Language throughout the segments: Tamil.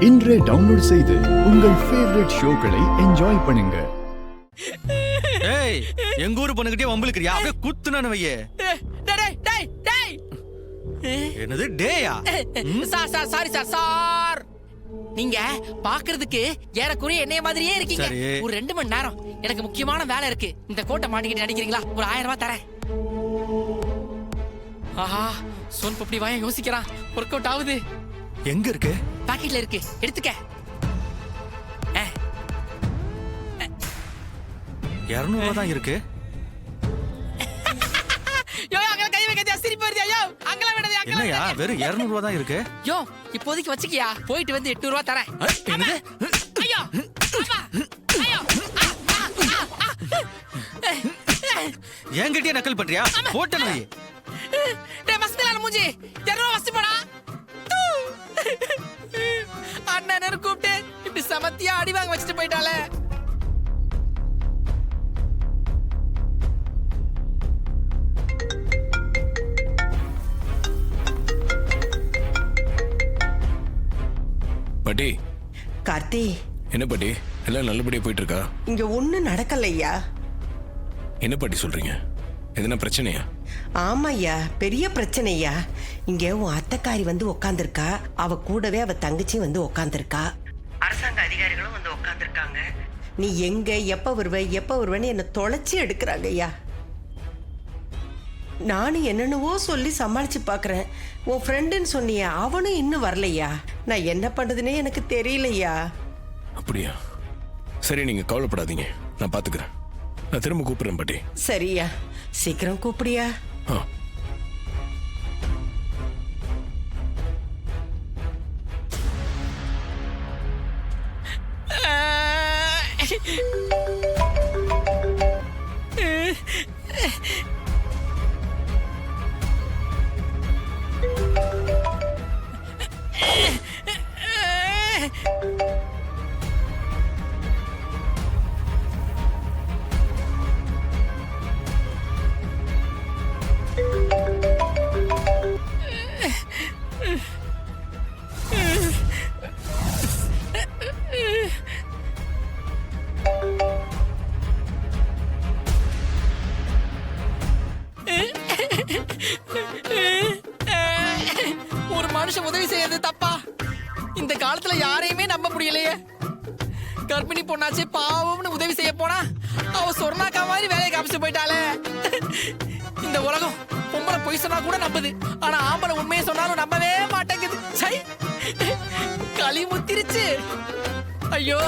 இன்றே டவுன்லோட் செய்து உங்கள் ஃபேவரட் ஷோக்களை என்ஜாய் பண்ணுங்க. ஏய் எங்க ஊர் பொண்ணுகிட்டே வம்பளுக்குறியா? அப்படியே குத்துனானு வையே. என்னது டேயா? Sorry sir. நீங்க பாக்குறதுக்கு ஏறக்குறைய என்னைய மாதிரியே இருக்கீங்க. ஒரு 2 மணி நேரம் எனக்கு முக்கியமான வேலை இருக்கு. இந்த கோட்டை மாட்டிக்கிட்டு நடிக்கிறீங்களா? ஒரு 1000 ரூபாய் தரேன். ஆஹா, சோன் பப்படி வாய யோசிக்கிறான். ஒர்க் அவுட் ஆகுது. எங்க இருக்கு? பாக்கெட்ல இருக்கு, எடுத்துக்க. 200 தான் இருக்கு. யோ அங்க கை வைக்கதே சிரிப்பு வருது. ஐயோ அங்கல விடாதே. என்னயா வெறும் 200 தான் இருக்கு? யோ இப்போதைக்கு வச்சுக்கியா, போயிட்டு வந்து 800 ரூபாய் தரேன். என்னது? ஐயோ ஐயோ என்கிட்டயே நக்கல் பண்றியா? போட்டேன் வை. டேய் மஸ்திலான மூஞ்சி, 200 ரூபாய் வச்சு போடா. அண்ணன் கூப்பிட்டு இப்படி சமத்தியா அடி வாங்க வச்சுட்டு போயிட்டாளே. பாட்டி. கார்த்தி. என்ன பாட்டி, எல்லாம் நல்லபடியா போயிட்டு இருக்கா? இங்க ஒண்ணும் நடக்கலையா? என்ன பாட்டி சொல்றீங்க? எதுனா பிரச்சனையா? ஆமாய்யா, பெரிய பிரச்சனையா. இங்க உன் அத்தைக்காரி வந்து உக்காந்துருக்கா, அவ கூடவே அவ தங்கச்சி வந்து உக்காந்துருக்கா, அரசாங்க அதிகாரிகளும் வந்து உக்காந்துருக்காங்க. நீ எங்க எப்ப வருவேன்னு என்ன தொலைச்சி எடுக்கிறாங்க ஐயா. நானும் என்னென்னவோ சொல்லி சமாளிச்சு பாக்குறேன். உன் ஃப்ரெண்டுன்னு சொன்னிய, அவனும் இன்னும் வரலையா. நான் என்ன பண்றதுன்னே எனக்கு தெரியலையா. அப்படியா? சரி, நீங்க கவலைப்படாதீங்க, நான் பாத்துக்கிறேன். நான் திரும்ப கூப்பிடுறேன் பாட்டி. சரியா, சீக்கிரம் கூப்பிடியா. ஒரு மனுஷன் உதவி செய்யறது தப்பா? இந்த காலத்துல யாரையுமே நம்ப முடியலையே. கர்ப்பிணி பொண்ணாச்சு பாவம்னு உதவி செய்ய போனா அவ சொர்ணாக்கா மாதிரி வேலையை காமிச்சு போயிட்டாளே. இந்த உலகம் பொம்பளை பொய் சொன்னா கூட நம்புது, ஆனா ஆம்பளை உண்மையை சொன்னாலும் நம்பவே மாட்டேங்குது. சை, களி முத்திருச்சு. ஐயோ,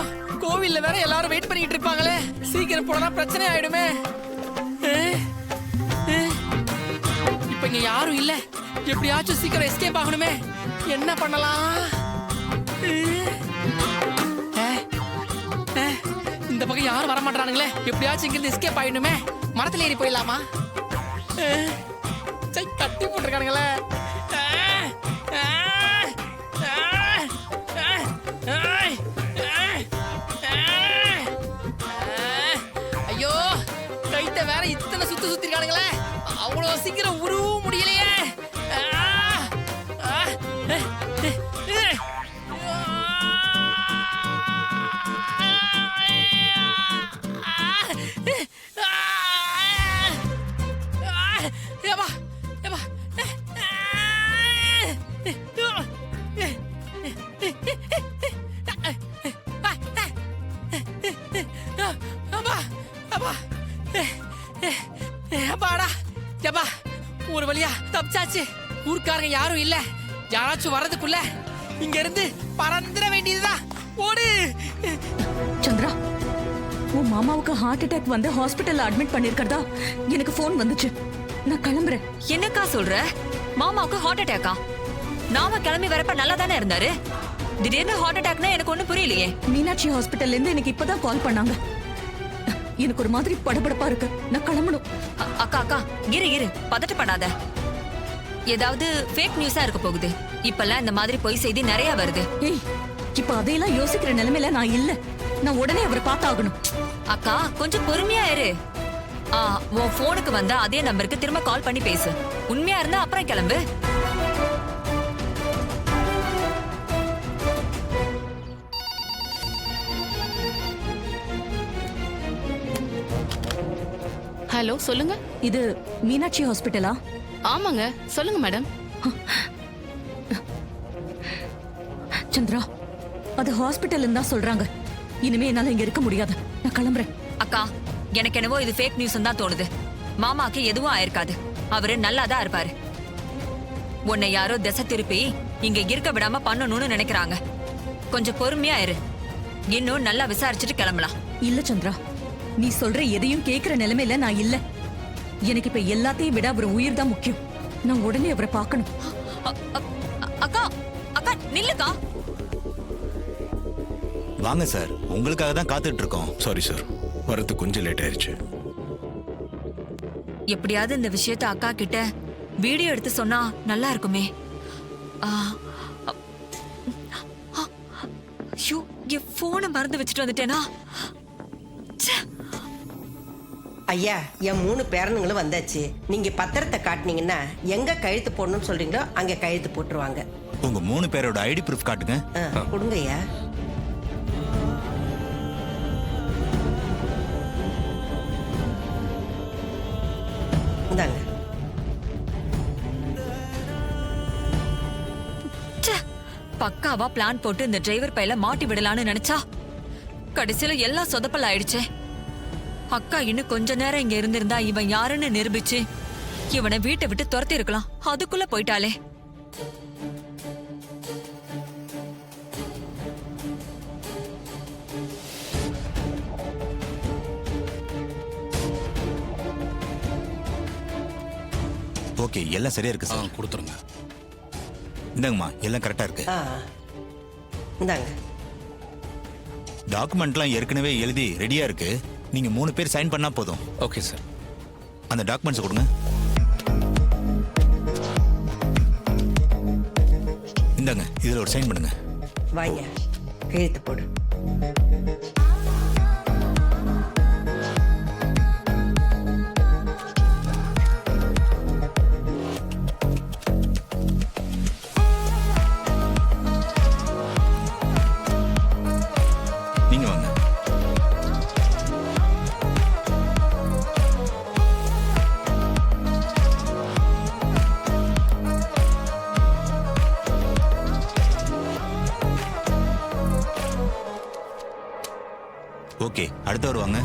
கோவில்ல வேற எல்லாரும் வெயிட் பண்ணிட்டு இருப்பாங்களே. சீக்கிரம் போனா பிரச்சனை ஆயிடுமே. இப்ப இங்க யாரும் இல்ல, எப்படியாச்சும் சீக்கிரம் எஸ்கேப் ஆகணுமே. என்ன பண்ணலாம்? இந்த பக்கம் யாரும் வர மாட்டானுங்களே. எப்படியாச்சும் இங்க இருந்து எஸ்கேப் ஆயிடணுமே. மரத்துல ஏறி போயிடலாமா? கட்டி போட்டிருக்கானுங்களே. ஐயோ, கைத்த வேற இத்தனை சுத்திருக்கானுங்களே. அவ்வளவு சீக்கிரம் உருவ முடியலையே. ஒரு வழியா தப்பிச்சாச்சு. ஊர்க்காரங்க யாரும் இல்ல. யாராச்சும் வர்றதுக்குள்ள இங்க இருந்து பறந்துட வேண்டியதுதான். ஓடு சந்திரா. உன் மாமாவுக்கு ஹார்ட் அட்டாக் வந்து ஹாஸ்பிட்டல்ல அட்மிட் பண்ணிருக்கறதா எனக்கு போன் வந்துச்சு. நான் கிளம்புறேன். என்னக்கா சொல்ற? மாமாவுக்கு ஹார்ட் அட்டாக்கா? நாம கிளம்பி வரப்ப நல்லா தானே இருந்தாரு. திடீர்னு ஹார்ட் அட்டாக்னா எனக்கு ஒண்ணும் புரியலையே. மீனாட்சி ஹாஸ்பிட்டல்ல இருந்து எனக்கு இப்பதான் கால் பண்ணாங்க. எனக்கு ஒரு மாதிரி படபடப்பா இருக்கு, நான் கிளம்பணும். அக்கா அக்கா இரு பதட்டப்படாத. ஏதாவது ஃபேக் நியூஸா இருக்க போகுது. இப்பெல்லாம் இந்த மாதிரி பொய் செய்தி நிறைய வருது. ஏய், இப்ப அதையெல்லாம் யோசிக்கிற நிலைமையில நான் இல்ல. நான் உடனே அவரை பார்த்தாகணும். அக்கா கொஞ்சம் பொறுமையா இரு. உன் போனுக்கு வந்த அதே நம்பருக்கு திரும்ப கால் பண்ணி பேசு. உண்மையா இருந்தா அப்புறம் கிளம்பு. ஹலோ சொல்லுங்க. இது மீனாட்சி ஹாஸ்பிட்டலா? ஆமாங்க, சொல்லுங்க மேடம். சந்திரா, அது ஹாஸ்பிட்டல் தான் சொல்றாங்க. இனிமே என்னால இங்க இருக்க முடியாது. நான் கிளம்புறேன். அக்கா, எனக்கு என்னவோ இது ஃபேக் நியூஸ் தான் தோணுது. மாமாக்கு எதுவும் ஆயிருக்காது. அவரு நல்லாதான் இருப்பாரு. உன்னை யாரோ திசை திருப்பி இங்க இருக்க விடாம பண்ணணும்னு நினைக்கிறாங்க. கொஞ்சம் பொறுமையா இரு. இன்னும் நல்லா விசாரிச்சுட்டு கிளம்பலாம். இல்ல சந்திரா, நீ சொல்ற எதையும் கேக்குற நிலைமையில நான் இல்ல. எனக்கு இப்ப எல்லாத்தையும் விட அவர் உயிர் தான் முக்கியம். நான் உடனே அவரை பார்க்கணும். அக்கா, அக்கா நில்லுக்கா. வாங்க சார், உங்களுக்காக தான் காத்துட்டு இருக்கோம். சாரி சார், வரது கொஞ்சம் லேட் ஆயிருச்சு. எப்படியாவது இந்த விஷயத்த அக்கா கிட்ட வீடியோ எடுத்து சொன்னா நல்லா இருக்குமே. ஐயோ, என் போனை மறந்து வச்சுட்டு வந்துட்டேனா? ஐயா, என் 3 பேரனுங்களும் வந்தாச்சு. நீங்க பத்திரத்தை காட்டினீங்கன்னா எங்க கையெழுத்து போடணும்னு சொல்றீங்களோ அங்க கையெழுத்து போட்டுருவாங்க. உங்க 3 பேரோட ஐடி ப்ரூஃப் காட்டுங்க. கொடுங்க ஐயா. இந்தாங்க. பக்காவா பிளான் போட்டு இந்த டிரைவர் பையில மாட்டி விடலான்னு நினைச்சா கடைசியில எல்லாம் சொதப்பல் ஆயிடுச்சே. அக்கா இன்னும் கொஞ்ச நேரம் இங்க இருந்திருந்தா இவன் யாருன்னு நிரூபிச்சு இவனை வீட்டை விட்டு துரத்தி இருக்கலாம். அதுக்குள்ள போயிட்டாளே. ஓகே, எல்லாம் சரியா இருக்கு சார். கொடுத்துருங்க. இந்தாங்கம்மா, எல்லாம் கரெக்டா இருக்கு. இந்தாங்க. டாக்குமெண்ட்லாம் ஏற்கனவே எழுதி ரெடியா இருக்கு. நீங்க 3 பேர் சைன் பண்ணா போதும். Okay sir. அந்த டாக்குமெண்ட்ஸ் கொடுங்க. இந்தாங்க, இதுல ஒரு சைன் பண்ணுங்க. வாங்க, கையெழுத்து போடு. நீங்க வாங்க. ஓகே, அடுத்தவர் வாங்க.